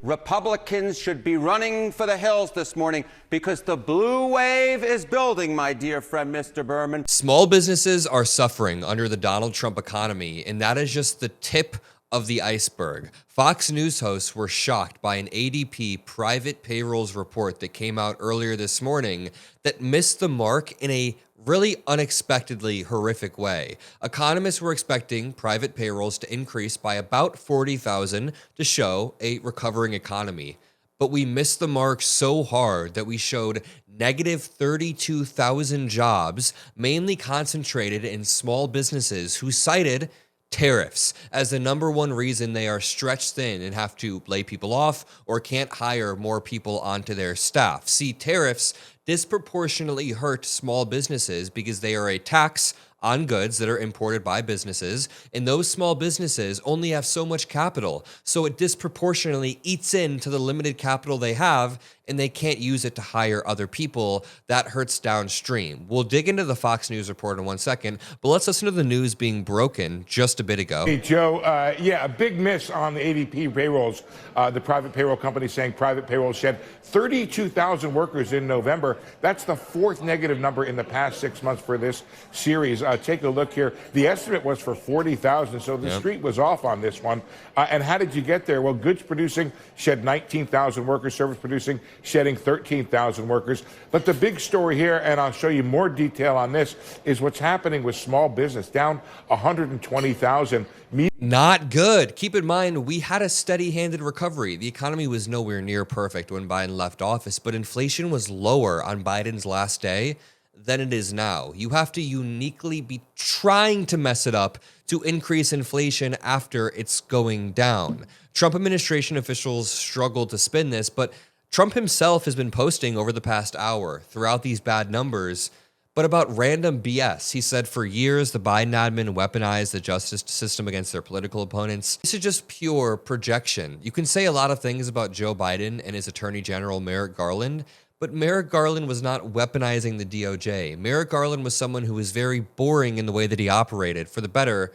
Republicans should be running for the hills this morning because the blue wave is building, my dear friend, Mr. Berman. Small businesses are suffering under the Donald Trump economy, and that is just the tip of the iceberg. Fox News hosts were shocked by an ADP private payrolls report that came out earlier this morning that missed the mark in a really unexpectedly horrific way. Economists were expecting private payrolls to increase by about 40,000 to show a recovering economy. But we missed the mark so hard that we showed negative 32,000 jobs, mainly concentrated in small businesses who cited tariffs as the number one reason they are stretched thin and have to lay people off or can't hire more people onto their staff. See, tariffs disproportionately hurt small businesses because they are a tax on goods that are imported by businesses, and those small businesses only have so much capital, so it disproportionately eats into the limited capital they have, and they can't use it to hire other people. That hurts downstream. We'll dig into the Fox News report in 1 second, but let's listen to the news being broken just a bit ago. Hey, Joe, a big miss on the ADP payrolls. The private payroll company saying private payrolls shed 32,000 workers in November. That's the fourth negative number in the past 6 months for this series. Take a look here. The estimate was for 40,000, so the street was off on this one. And how did you get there? Well, goods producing shed 19,000 workers, service producing shedding 13,000 workers. But the big story here, and I'll show you more detail on this, is what's happening with small business, down 120,000. Not good. Keep in mind, we had a steady-handed recovery. The economy was nowhere near perfect when Biden left office, but inflation was lower on Biden's last day than it is now. You have to uniquely be trying to mess it up to increase inflation after it's going down. Trump administration officials struggled to spin this, but Trump himself has been posting over the past hour throughout these bad numbers, but about random BS. He said for years the Biden admin weaponized the justice system against their political opponents. This is just pure projection. You can say a lot of things about Joe Biden and his Attorney General Merrick Garland, but Merrick Garland was not weaponizing the DOJ. Merrick Garland was someone who was very boring in the way that he operated, for the better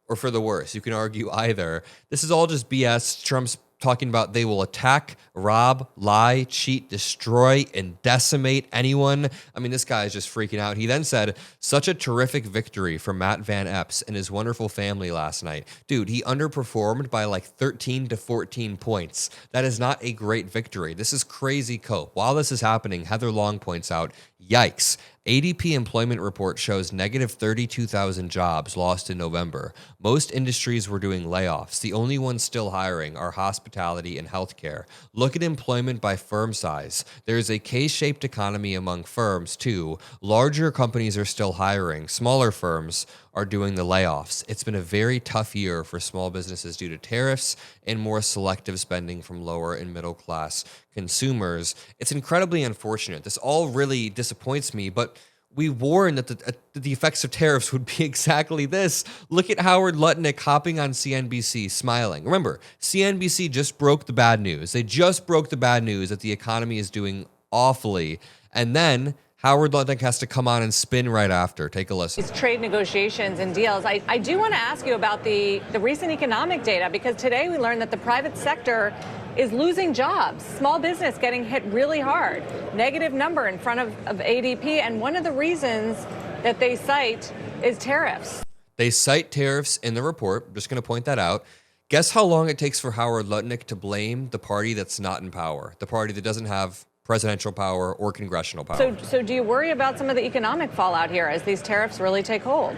or for the worse. You can argue either. This is all just BS. Trump's talking about they will attack, rob, lie, cheat, destroy, and decimate anyone. I mean, this guy is just freaking out. He then said, such a terrific victory for Matt Van Epps and his wonderful family last night. Dude, he underperformed by like 13 to 14 points. That is not a great victory. This is crazy cope. While this is happening, Heather Long points out, yikes. ADP employment report shows negative 32,000 jobs lost in November. Most industries were doing layoffs. The only ones still hiring are hospitality and healthcare. Look at employment by firm size. There is a K-shaped economy among firms, too. Larger companies are still hiring. Smaller firms are doing the layoffs. It's been a very tough year for small businesses due to tariffs and more selective spending from lower and middle class consumers. It's incredibly unfortunate. This all really disappoints me, but we warned that the effects of tariffs would be exactly this. Look at Howard Lutnick hopping on CNBC, smiling. Remember, CNBC just broke the bad news. They just broke the bad news that the economy is doing awfully. And then Howard Lutnick has to come on and spin right after. Take a listen. These trade negotiations and deals. I do want to ask you about the recent economic data, because today we learned that the private sector is losing jobs. Small business getting hit really hard. Negative number in front of ADP. And one of the reasons that they cite is tariffs. They cite tariffs in the report. I'm just going to point that out. Guess how long it takes for Howard Lutnick to blame the party that's not in power, the party that doesn't have presidential power or congressional power. So do you worry about some of the economic fallout here as these tariffs really take hold?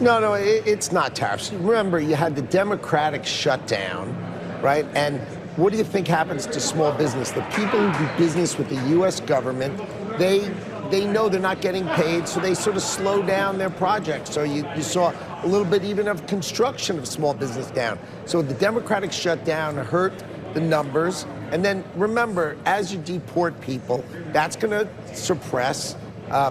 No, it's not tariffs. Remember, you had the Democratic shutdown, right? And what do you think happens to small business? The people who do business with the U.S. government, they know they're not getting paid, so they sort of slow down their projects. So you saw a little bit even of construction of small business down. So the Democratic shutdown hurt the numbers. And then remember, as you deport people, that's going to suppress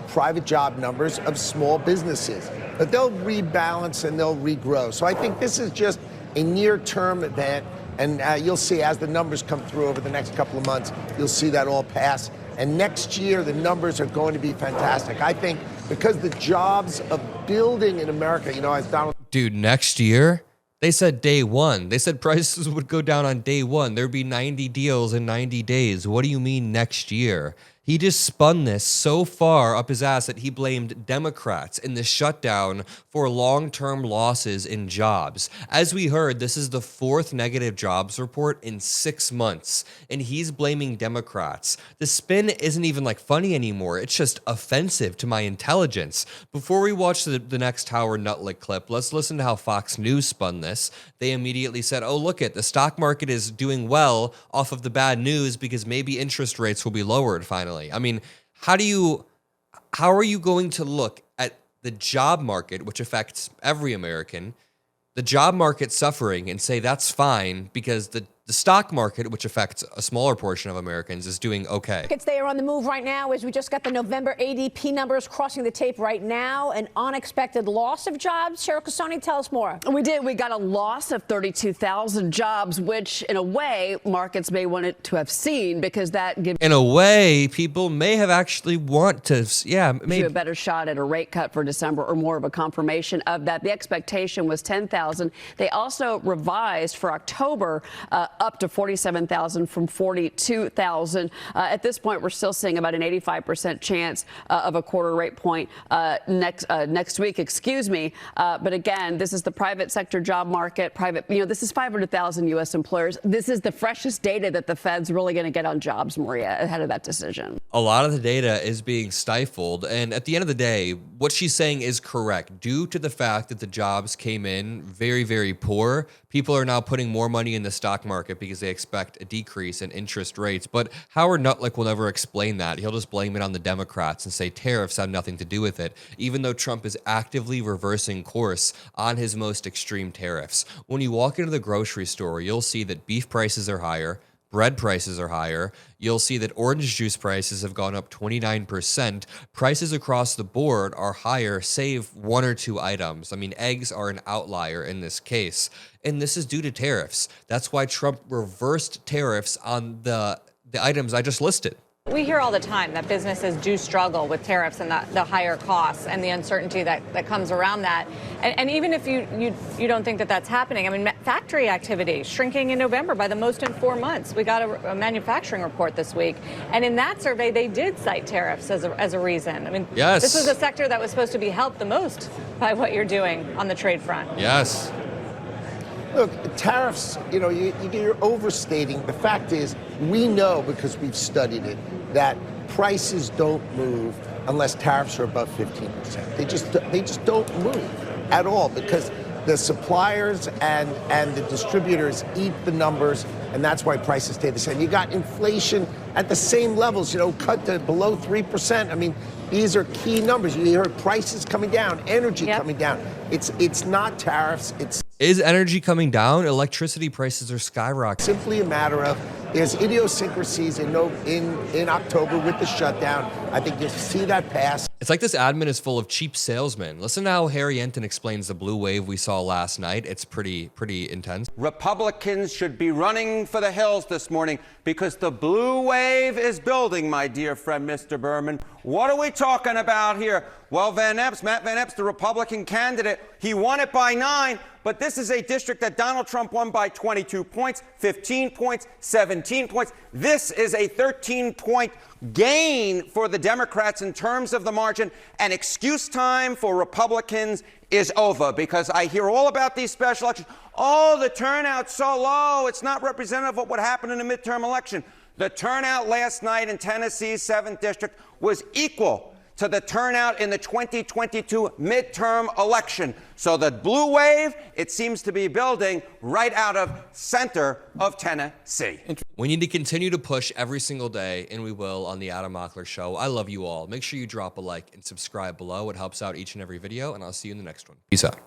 private job numbers of small businesses. But they'll rebalance and they'll regrow. So I think this is just a near-term event. And you'll see as the numbers come through over the next couple of months, you'll see that all pass. And next year, the numbers are going to be fantastic. I think because the jobs of building in America, as Donald... Dude, next year, They said day one. They said prices would go down on day one. There'd be 90 deals in 90 days. What do you mean next year? He just spun this so far up his ass that he blamed Democrats in the shutdown for long-term losses in jobs. As we heard, this is the fourth negative jobs report in 6 months, and he's blaming Democrats. The spin isn't even like funny anymore. It's just offensive to my intelligence. Before we watch the next Howard Lutnick clip, let's listen to how Fox News spun this. They immediately said, oh, look it, the stock market is doing well off of the bad news because maybe interest rates will be lowered finally. I mean, how are you going to look at the job market, which affects every American, the job market suffering, and say that's fine because the stock market, which affects a smaller portion of Americans, is doing okay? They are on the move right now as we just got the November ADP numbers crossing the tape right now. An unexpected loss of jobs. Cheryl Casoni, tell us more. We did. We got a loss of 32,000 jobs, which in a way markets may want it to have seen because that gives In a way, people may have actually want to, maybe you a better shot at a rate cut for December or more of a confirmation of that. The expectation was 10,000. They also revised for October up to 47,000 from 42,000. At this point, we're still seeing about an 85% chance of a quarter rate point next week, But again, this is the private sector job market. This is 500,000 U.S. employers. This is the freshest data that the Fed's really going to get on jobs, Maria, ahead of that decision. a lot of the data is being stifled. And at the end of the day, what she's saying is correct. Due to the fact that the jobs came in very, very poor, people are now putting more money in the stock market because they expect a decrease in interest rates. But Howard Lutnick will never explain that. He'll just blame it on the Democrats and say tariffs have nothing to do with it, even though Trump is actively reversing course on his most extreme tariffs. When you walk into the grocery store, you'll see that beef prices are higher, bread prices are higher. You'll see that orange juice prices have gone up 29%. Prices across the board are higher, save one or two items. I mean, eggs are an outlier in this case. And this is due to tariffs. That's why Trump reversed tariffs on the items I just listed. We hear all the time that businesses do struggle with tariffs and the higher costs and the uncertainty that comes around that. And even if you don't think that that's happening, I mean, factory activity shrinking in November by the most in 4 months. We got a manufacturing report this week. And in that survey, they did cite tariffs as a reason. I mean, yes, this was a sector that was supposed to be helped the most by what you're doing on the trade front. Yes. Look, tariffs, you're overstating. The fact is, we know, because we've studied it, that prices don't move unless tariffs are above 15%. They just don't move at all because the suppliers and the distributors eat the numbers, and that's why prices stay the same. You got inflation at the same levels, cut to below 3%. I mean, these are key numbers. You heard prices coming down, energy coming down. It's not tariffs. Is energy coming down? Electricity prices are skyrocketing. Simply a matter of there's idiosyncrasies in October with the shutdown. I think you'll see that pass. It's like this admin is full of cheap salesmen. Listen to how Harry Enten explains the blue wave we saw last night. It's pretty intense. Republicans should be running for the hills this morning because the blue wave is building, my dear friend, Mr. Berman. What are we talking about here? Well, Matt Van Epps, the Republican candidate, he won it by 9, but this is a district that Donald Trump won by 22 points, 15 points, 17 points. This is a 13-point gain for the Democrats in terms of the margin, and excuse time for Republicans is over because I hear all about these special elections. Oh, the turnout's so low. It's not representative of what happened in a midterm election. The turnout last night in Tennessee's 7th district was equal to the turnout in the 2022 midterm election. So the blue wave, it seems to be building right out of center of Tennessee. We need to continue to push every single day, and we will on the Adam Mockler Show. I love you all. Make sure you drop a like and subscribe below. It helps out each and every video, and I'll see you in the next one. Peace out.